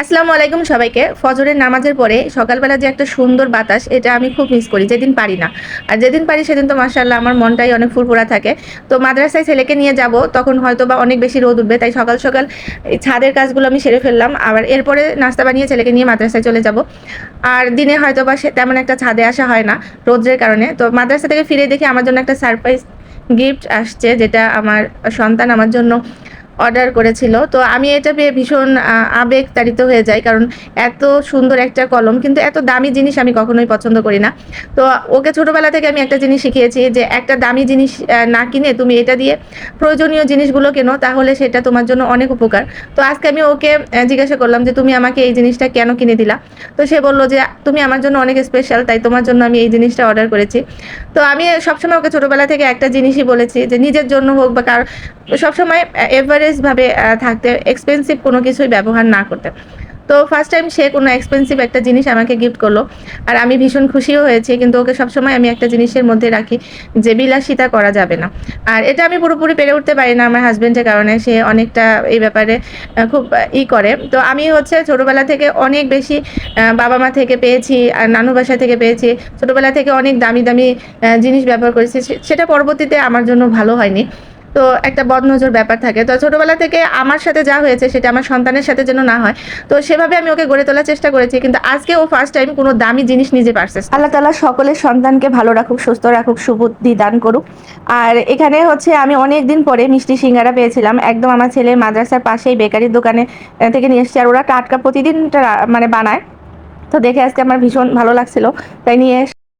আসসালামু আলাইকুম সবাইকে। ফজরের নামাজের পরে সকালবেলা যে একটা সুন্দর বাতাস, এটা আমি খুব মিস করি। যেদিন পারি না। আর যেদিন পারি সেদিন তো মাশাআল্লাহ আমার মনটাই অনেক ফুরফুরা থাকে। তো মাদ্রাসায় ছেলেকে নিয়ে যাব, তখন হয়তোবা অনেক বেশি রোদ উঠবে। তাই সকাল, সকাল এই ছাদের কাজগুলো আমি সেরে ফেললাম। আবার এরপরে নাস্তা বানিয়ে ছেলেকে নিয়ে মাদ্রাসায় চলে যাব। আর দিনে হয়তোবা তেমন একটা ছাদে আসা হয় না রোদের কারণে। তো মাদ্রাসা থেকে ফিরে দেখি আমার জন্য একটা সারপ্রাইজ গিফট আসছে, যেটা আমার সন্তান আমার জন্য অর্ডার করেছিল। তো আমি এটা পেয়ে ভীষণ আবেগতাড়িত হয়ে যাই। কারণ এত সুন্দর একটা কলম, কিন্তু এত দামি জিনিস আমি কখনোই পছন্দ করি না। তো ওকে ছোটবেলা থেকে আমি একটা জিনিস শিখিয়েছি যে একটা দামি জিনিস না কিনে তুমি এটা দিয়ে প্রয়োজনীয় জিনিসগুলো কেনো, তাহলে সেটা তোমার জন্য অনেক উপকার। তো আজকে আমি ওকে জিজ্ঞাসা করলাম যে তুমি আমাকে এই জিনিসটা কেন কিনে দিলা? তো সে বলল যে তুমি আমার জন্য অনেক স্পেশাল, তাই তোমার জন্য আমি এই জিনিসটা অর্ডার করেছি। তো আমি সবসময় ওকে ছোটবেলা থেকে একটা জিনিসই বলেছি যে নিজের জন্য হোক বা সবসময় এভারেজ ভাবে থাকতে, এক্সপেন্সিভ কোনো কিছুই ব্যবহার না করতে। তো ফার্স্ট টাইম সে কোনো এক্সপেন্সিভ একটা জিনিস আমাকে গিফট করলো। আর আমি ভীষণ খুশিও হয়েছি। কিন্তু ওকে সবসময় আমি একটা জিনিসের মধ্যে রাখি যে বিলাসিতা করা যাবে না। আর এটা আমি পুরোপুরি পেরে উঠতে পারি না আমার হাসব্যান্ডের কারণে। সে অনেকটা এই ব্যাপারে খুব করে। তো আমি হচ্ছে ছোটবেলা থেকে অনেক বেশি বাবা-মা থেকে পেয়েছি আর নানু বাসা থেকে পেয়েছি। ছোটবেলা থেকে অনেক দামি, দামি জিনিস ব্যবহার করেছি। সেটা পরবর্তীতে আমার জন্য ভালো হয়নি। তো একটা বদনজর ব্যাপার থাকে। তো ছোটবেলা থেকে আমার সাথে যা হয়েছে সেটা আমার সন্তানের সাথে যেন না হয়। তো সেভাবে আমি ওকে গড়ে তোলার চেষ্টা করেছি। কিন্তু আজকে ও ফার্স্ট টাইম কোনো দামি জিনিস নিজে পারচেজ করে। আল্লাহ তাআলা সকলের সন্তানকে ভালো রাখুক, সুস্থ রাখুক, সুবুদ্ধি দান করুক। আর এখানে হচ্ছে আমি অনেকদিন পরে মিষ্টি সিঙ্গারা পেয়েছিলাম। একদম আমার ছেলের মাদ্রাসার পাশেই বেকারির দোকানে থেকে নিয়ে এসেছি। আর ওরা টাটকা প্রতিদিন মানে বানায়। তো দেখে আজকে আমার ভীষণ ভালো লাগছিল। তাই নিয়ে